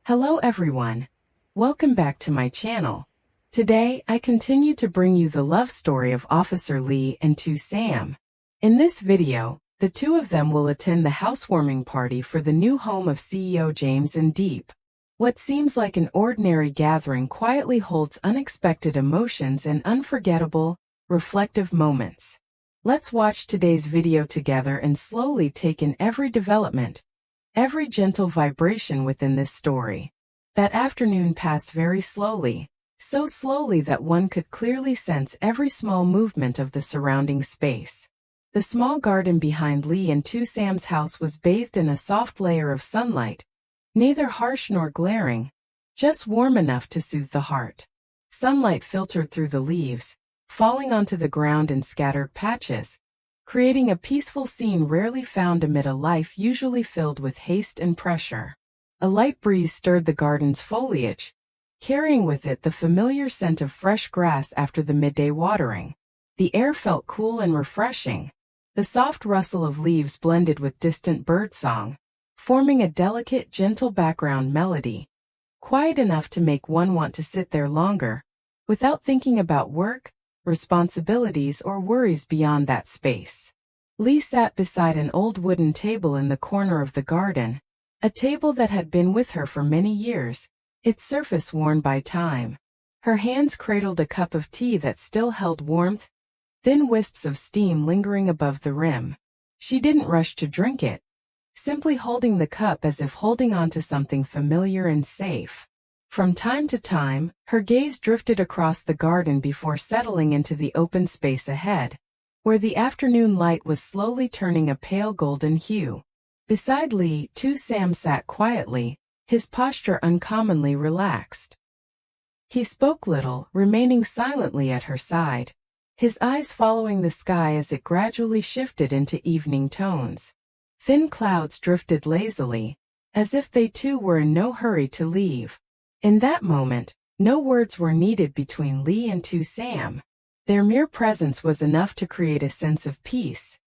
Hello everyone. Welcome back to my channel. Today, I continue to bring you the love story of Officer Lee and Sam. In this video, the two of them will attend the housewarming party for the new home of CEO James and Diep. What seems like an ordinary gathering quietly holds unexpected emotions and unforgettable, reflective moments. Let's watch today's video together and slowly take in every development, every gentle vibration within this story. That afternoon passed very slowly, so slowly that one could clearly sense every small movement of the surrounding space. The small garden behind Lee and Sam's house was bathed in a soft layer of sunlight, neither harsh nor glaring, just warm enough to soothe the heart. Sunlight filtered through the leaves, falling onto the ground in scattered patches, creating a peaceful scene rarely found amid a life usually filled with haste and pressure. A light breeze stirred the garden's foliage, carrying with it the familiar scent of fresh grass after the midday watering. The air felt cool and refreshing. The soft rustle of leaves blended with distant birdsong, forming a delicate, gentle background melody, quiet enough to make one want to sit there longer, without thinking about work, responsibilities, or worries beyond that space. Lee sat beside an old wooden table in the corner of the garden, a table that had been with her for many years, its surface worn by time. Her hands cradled a cup of tea that still held warmth, thin wisps of steam lingering above the rim. She didn't rush to drink it, simply holding the cup as if holding on to something familiar and safe. From time to time, her gaze drifted across the garden before settling into the open space ahead, where the afternoon light was slowly turning a pale golden hue. Beside Lee, Sam sat quietly, his posture uncommonly relaxed. He spoke little, remaining silently at her side, his eyes following the sky as it gradually shifted into evening tones. Thin clouds drifted lazily, as if they too were in no hurry to leave. In that moment, no words were needed between Lee and Sam. Their mere presence was enough to create a sense of peace,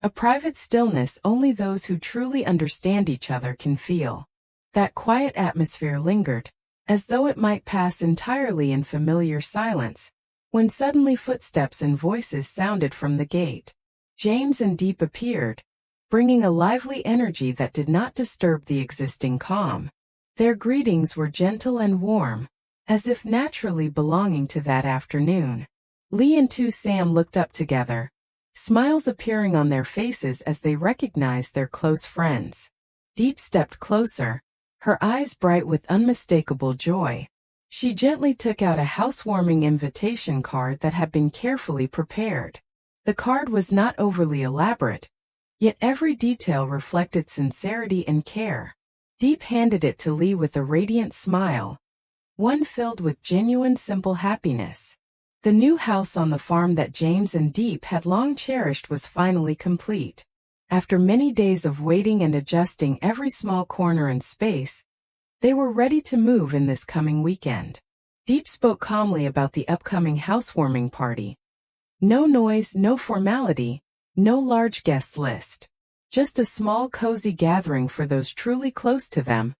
a private stillness only those who truly understand each other can feel. That quiet atmosphere lingered, as though it might pass entirely in familiar silence, when suddenly footsteps and voices sounded from the gate. James and Diep appeared, bringing a lively energy that did not disturb the existing calm. Their greetings were gentle and warm, as if naturally belonging to that afternoon. Lee and Sam looked up together, smiles appearing on their faces as they recognized their close friends. Diep stepped closer, her eyes bright with unmistakable joy. She gently took out a housewarming invitation card that had been carefully prepared. The card was not overly elaborate, yet every detail reflected sincerity and care. Diep handed it to Lee with a radiant smile, one filled with genuine simple happiness. The new house on the farm that James and Diep had long cherished was finally complete. After many days of waiting and adjusting every small corner and space, they were ready to move in this coming weekend. Diep spoke calmly about the upcoming housewarming party. No noise, no formality, no large guest list. Just a small cozy gathering for those truly close to them,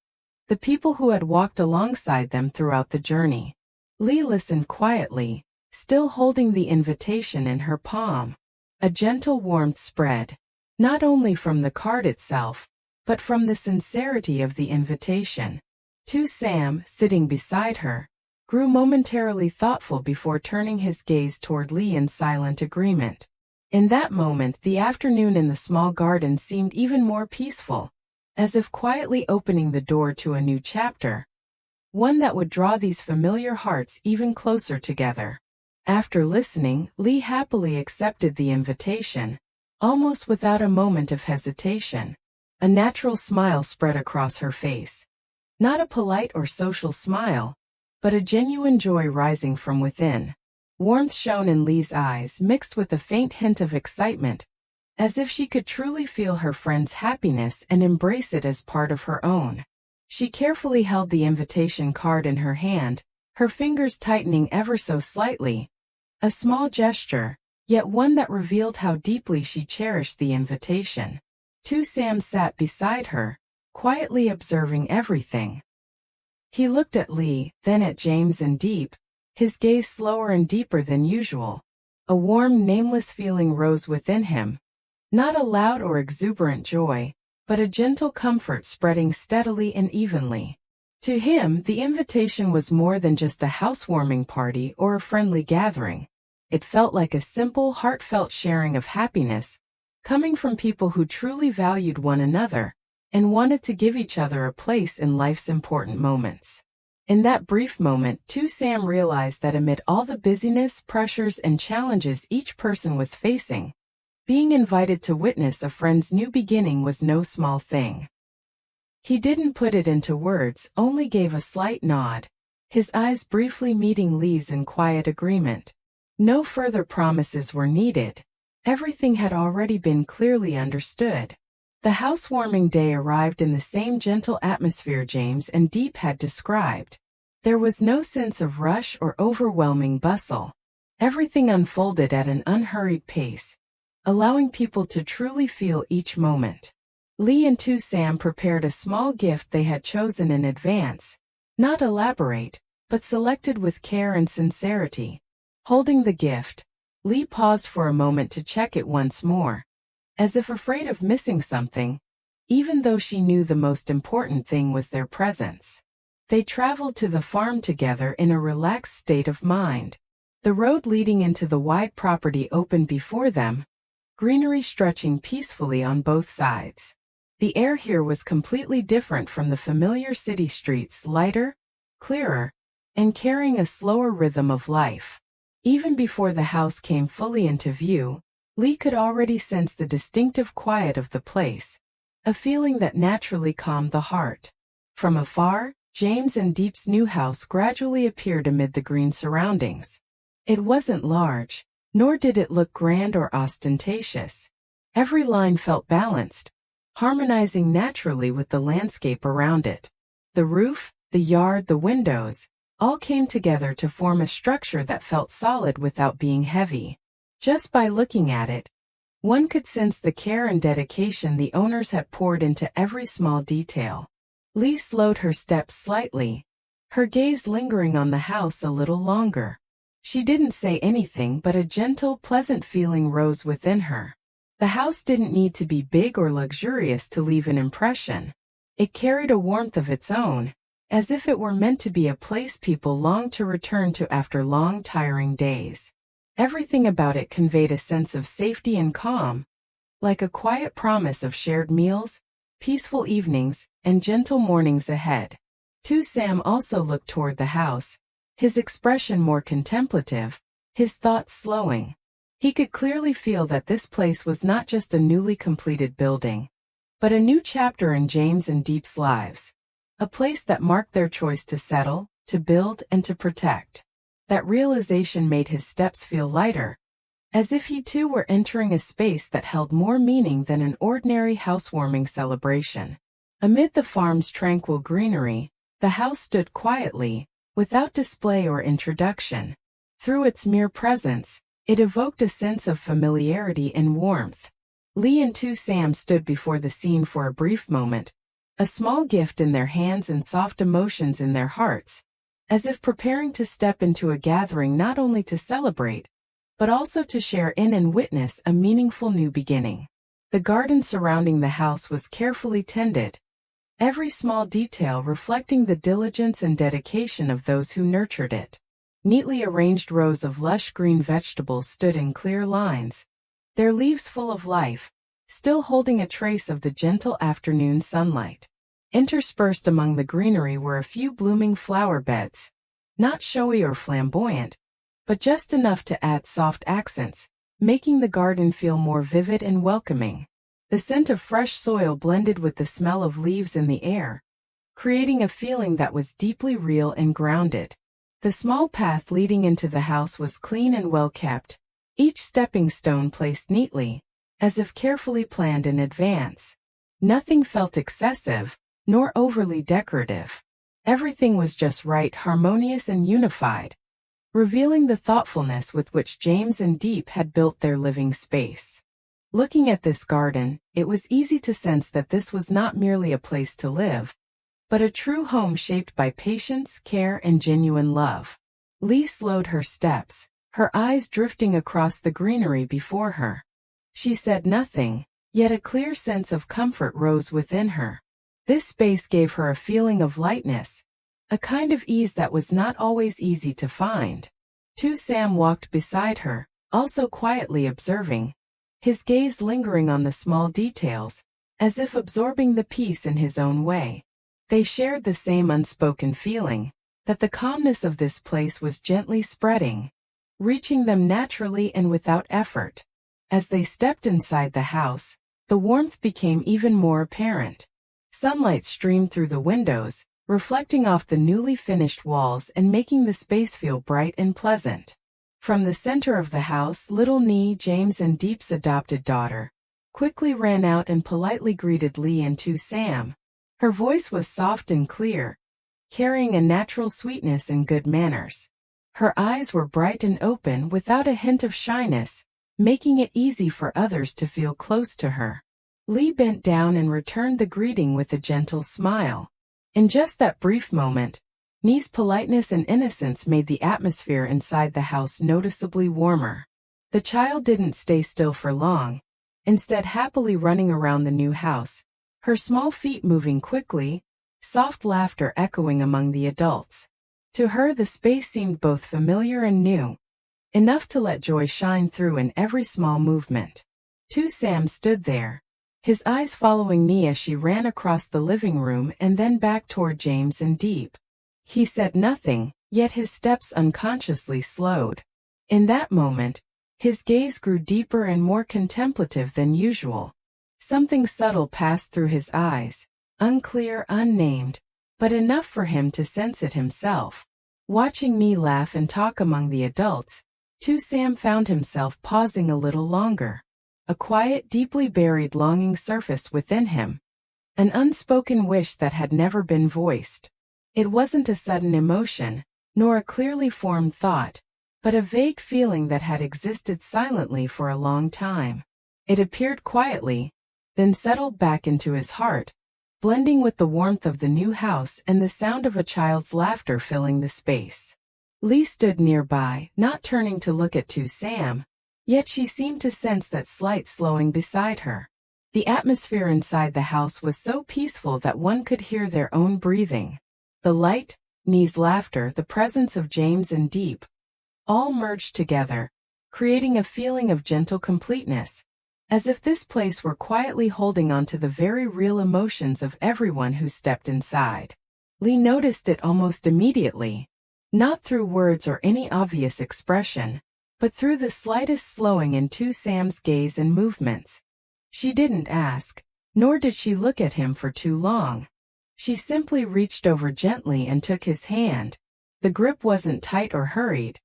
the people who had walked alongside them throughout the journey. Lee listened quietly, still holding the invitation in her palm. A gentle warmth spread, not only from the card itself, but from the sincerity of the invitation. Sam, sitting beside her, grew momentarily thoughtful before turning his gaze toward Lee in silent agreement. In that moment, the afternoon in the small garden seemed even more peaceful, as if quietly opening the door to a new chapter, one that would draw these familiar hearts even closer together. After listening, Lee happily accepted the invitation, almost without a moment of hesitation. A natural smile spread across her face. Not a polite or social smile, but a genuine joy rising from within. Warmth shone in Lee's eyes, mixed with a faint hint of excitement, as if she could truly feel her friend's happiness and embrace it as part of her own. She carefully held the invitation card in her hand, her fingers tightening ever so slightly. A small gesture, yet one that revealed how deeply she cherished the invitation. Sam sat beside her, quietly observing everything. He looked at Lee, then at James and Diep, his gaze slower and deeper than usual. A warm, nameless feeling rose within him. Not a loud or exuberant joy, but a gentle comfort spreading steadily and evenly. To him, the invitation was more than just a housewarming party or a friendly gathering. It felt like a simple, heartfelt sharing of happiness, coming from people who truly valued one another and wanted to give each other a place in life's important moments. In that brief moment, too, Sam realized that amid all the busyness, pressures, and challenges each person was facing, being invited to witness a friend's new beginning was no small thing. He didn't put it into words, only gave a slight nod, his eyes briefly meeting Lee's in quiet agreement. No further promises were needed. Everything had already been clearly understood. The housewarming day arrived in the same gentle atmosphere James and Diep had described. There was no sense of rush or overwhelming bustle. Everything unfolded at an unhurried pace, allowing people to truly feel each moment. Lee and Sam prepared a small gift they had chosen in advance, not elaborate, but selected with care and sincerity. Holding the gift, Lee paused for a moment to check it once more, as if afraid of missing something, even though she knew the most important thing was their presence. They traveled to the farm together in a relaxed state of mind. The road leading into the wide property opened before them, greenery stretching peacefully on both sides. The air here was completely different from the familiar city streets, lighter, clearer, and carrying a slower rhythm of life. Even before the house came fully into view, Lee could already sense the distinctive quiet of the place, a feeling that naturally calmed the heart. From afar, James and Diep's new house gradually appeared amid the green surroundings. It wasn't large, nor did it look grand or ostentatious. Every line felt balanced, harmonizing naturally with the landscape around it. The roof, the yard, the windows, all came together to form a structure that felt solid without being heavy. Just by looking at it, one could sense the care and dedication the owners had poured into every small detail. Lee slowed her steps slightly, her gaze lingering on the house a little longer. She didn't say anything, but a gentle, pleasant feeling rose within her. The house didn't need to be big or luxurious to leave an impression. It carried a warmth of its own, as if it were meant to be a place people longed to return to after long, tiring days. Everything about it conveyed a sense of safety and calm, like a quiet promise of shared meals, peaceful evenings, and gentle mornings ahead. Sam also looked toward the house, his expression more contemplative, his thoughts slowing. He could clearly feel that this place was not just a newly completed building, but a new chapter in James and Diep's lives. A place that marked their choice to settle, to build, and to protect. That realization made his steps feel lighter, as if he too were entering a space that held more meaning than an ordinary housewarming celebration. Amid the farm's tranquil greenery, the house stood quietly, without display or introduction. Through its mere presence, it evoked a sense of familiarity and warmth. Lee and Sam stood before the scene for a brief moment, a small gift in their hands and soft emotions in their hearts, as if preparing to step into a gathering not only to celebrate, but also to share in and witness a meaningful new beginning. The garden surrounding the house was carefully tended, every small detail reflecting the diligence and dedication of those who nurtured it. Neatly arranged rows of lush green vegetables stood in clear lines, their leaves full of life, still holding a trace of the gentle afternoon sunlight. Interspersed among the greenery were a few blooming flower beds, not showy or flamboyant, but just enough to add soft accents, making the garden feel more vivid and welcoming. The scent of fresh soil blended with the smell of leaves in the air, creating a feeling that was deeply real and grounded. The small path leading into the house was clean and well kept, each stepping stone placed neatly, as if carefully planned in advance. Nothing felt excessive, nor overly decorative. Everything was just right, harmonious and unified, revealing the thoughtfulness with which James and Diep had built their living space. Looking at this garden, it was easy to sense that this was not merely a place to live, but a true home shaped by patience, care, and genuine love. Lee slowed her steps, her eyes drifting across the greenery before her. She said nothing, yet a clear sense of comfort rose within her. This space gave her a feeling of lightness, a kind of ease that was not always easy to find. Sam walked beside her, also quietly observing, his gaze lingering on the small details, as if absorbing the peace in his own way. They shared the same unspoken feeling, that the calmness of this place was gently spreading, reaching them naturally and without effort. As they stepped inside the house, the warmth became even more apparent. Sunlight streamed through the windows, reflecting off the newly finished walls and making the space feel bright and pleasant. From the center of the house, little Nee, James and Diep's adopted daughter, quickly ran out and politely greeted Lee and Sam. Her voice was soft and clear, carrying a natural sweetness and good manners. Her eyes were bright and open without a hint of shyness, making it easy for others to feel close to her. Lee bent down and returned the greeting with a gentle smile. In just that brief moment, Nee's politeness and innocence made the atmosphere inside the house noticeably warmer. The child didn't stay still for long, instead happily running around the new house, her small feet moving quickly, soft laughter echoing among the adults. To her the space seemed both familiar and new, enough to let joy shine through in every small movement. Sam stood there, his eyes following Nee as she ran across the living room and then back toward James and Diep. He said nothing, yet his steps unconsciously slowed. In that moment, his gaze grew deeper and more contemplative than usual. Something subtle passed through his eyes, unclear, unnamed, but enough for him to sense it himself. Watching Nee laugh and talk among the adults, Sam found himself pausing a little longer. A quiet, deeply buried longing surfaced within him, an unspoken wish that had never been voiced. It wasn't a sudden emotion, nor a clearly formed thought, but a vague feeling that had existed silently for a long time. It appeared quietly, then settled back into his heart, blending with the warmth of the new house and the sound of a child's laughter filling the space. Lee stood nearby, not turning to look at Sam. Yet she seemed to sense that slight slowing beside her. The atmosphere inside the house was so peaceful that one could hear their own breathing. The light, Nee's laughter, the presence of James and Diep, all merged together, creating a feeling of gentle completeness, as if this place were quietly holding on to the very real emotions of everyone who stepped inside. Lee noticed it almost immediately, not through words or any obvious expression, but through the slightest slowing in Sam's gaze and movements. She didn't ask, nor did she look at him for too long. She simply reached over gently and took his hand. The grip wasn't tight or hurried,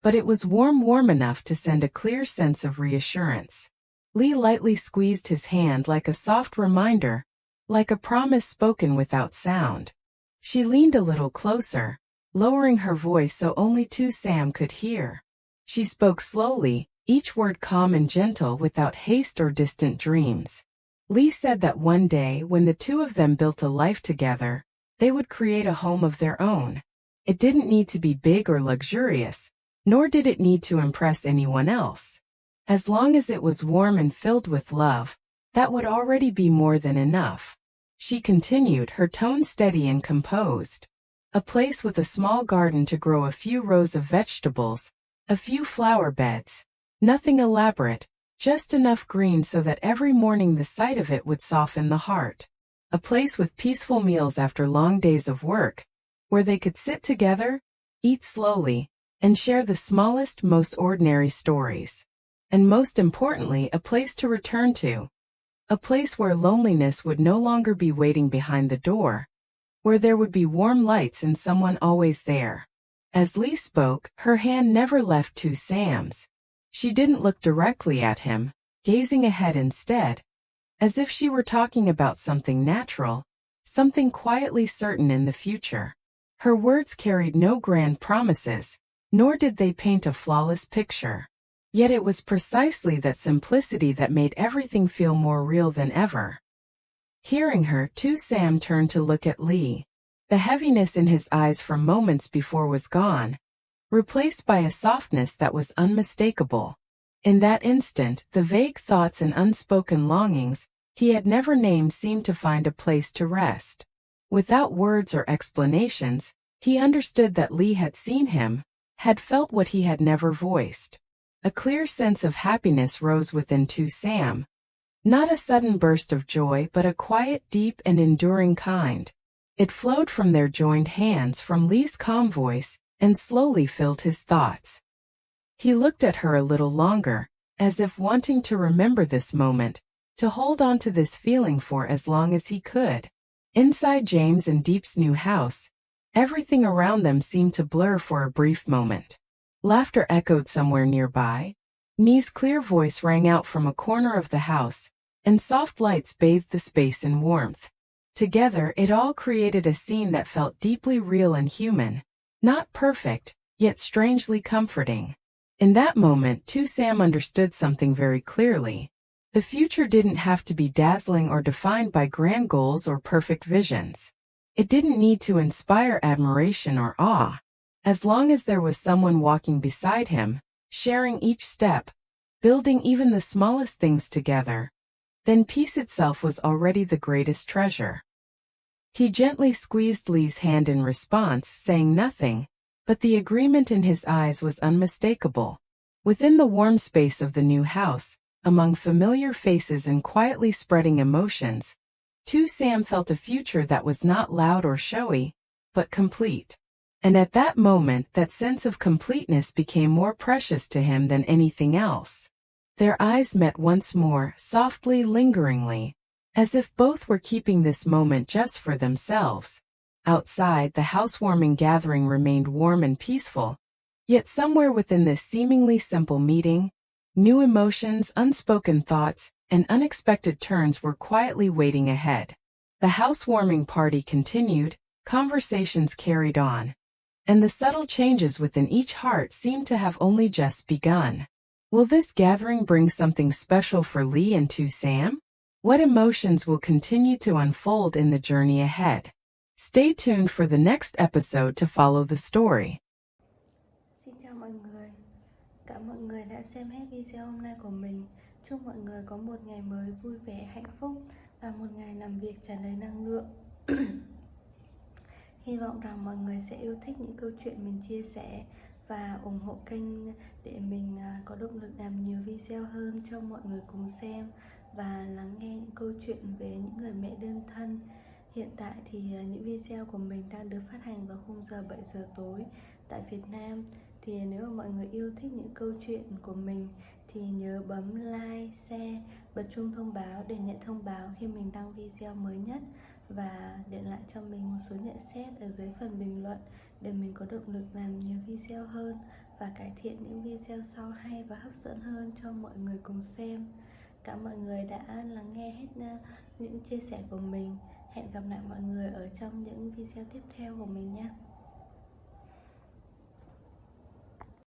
but it was warm enough to send a clear sense of reassurance. Lee lightly squeezed his hand like a soft reminder, like a promise spoken without sound. She leaned a little closer, lowering her voice so only Sam could hear. She spoke slowly, each word calm and gentle without haste or distant dreams. Lee said that one day when the two of them built a life together, they would create a home of their own. It didn't need to be big or luxurious, nor did it need to impress anyone else. As long as it was warm and filled with love, that would already be more than enough. She continued, her tone steady and composed. A place with a small garden to grow a few rows of vegetables, a few flower beds, nothing elaborate, just enough green so that every morning the sight of it would soften the heart. A place with peaceful meals after long days of work, where they could sit together, eat slowly, and share the smallest, most ordinary stories. And most importantly, a place to return to. A place where loneliness would no longer be waiting behind the door, where there would be warm lights and someone always there. As Lee spoke, her hand never left Sam's. She didn't look directly at him, gazing ahead instead, as if she were talking about something natural, something quietly certain in the future. Her words carried no grand promises, nor did they paint a flawless picture. Yet it was precisely that simplicity that made everything feel more real than ever. Hearing her, too, Sam turned to look at Lee. The heaviness in his eyes from moments before was gone, replaced by a softness that was unmistakable. In that instant, the vague thoughts and unspoken longings he had never named seemed to find a place to rest. Without words or explanations, he understood that Lee had seen him, had felt what he had never voiced. A clear sense of happiness rose within Sam. Not a sudden burst of joy, but a quiet, deep, and enduring kind. It flowed from their joined hands, from Lee's calm voice, and slowly filled his thoughts. He looked at her a little longer, as if wanting to remember this moment, to hold on to this feeling for as long as he could. Inside James and Diep's new house, everything around them seemed to blur for a brief moment. Laughter echoed somewhere nearby. Nee's clear voice rang out from a corner of the house, and soft lights bathed the space in warmth. Together, it all created a scene that felt deeply real and human, not perfect, yet strangely comforting. In that moment, Sam understood something very clearly. The future didn't have to be dazzling or defined by grand goals or perfect visions. It didn't need to inspire admiration or awe. As long as there was someone walking beside him, sharing each step, building even the smallest things together, then peace itself was already the greatest treasure. He gently squeezed Lee's hand in response, saying nothing, but the agreement in his eyes was unmistakable. Within the warm space of the new house, among familiar faces and quietly spreading emotions, Sam felt a future that was not loud or showy, but complete. And at that moment, that sense of completeness became more precious to him than anything else. Their eyes met once more, softly, lingeringly, as if both were keeping this moment just for themselves. Outside, the housewarming gathering remained warm and peaceful, yet somewhere within this seemingly simple meeting, new emotions, unspoken thoughts, and unexpected turns were quietly waiting ahead. The housewarming party continued, conversations carried on, and the subtle changes within each heart seemed to have only just begun. Will this gathering bring something special for Lee and Sam? What emotions will continue to unfold in the journey ahead? Stay tuned for the next episode to follow the story. Xin chào mọi người. Cảm ơn mọi người đã xem hết video hôm nay của mình. Chúc mọi người có một ngày mới vui vẻ, hạnh phúc và một ngày làm việc tràn đầy năng lượng. Hy vọng rằng mọi người sẽ yêu thích những câu chuyện mình chia sẻ và ủng hộ kênh để mình có động lực làm nhiều video hơn cho mọi người cùng xem và lắng nghe những câu chuyện về những người mẹ đơn thân. Hiện tại thì những video của mình đang được phát hành vào khung giờ 7 giờ tối tại Việt Nam. Thì nếu mà mọi người yêu thích những câu chuyện của mình thì nhớ bấm like, share, bật chuông thông báo để nhận thông báo khi mình đăng video mới nhất, và để lại cho mình một số nhận xét ở dưới phần bình luận để mình có động lực làm nhiều video hơn và cải thiện những video sau hay và hấp dẫn hơn cho mọi người cùng xem. Cảm ơn mọi người đã lắng nghe hết những chia sẻ của mình. Hẹn gặp lại mọi người ở trong những video tiếp theo của mình nhé.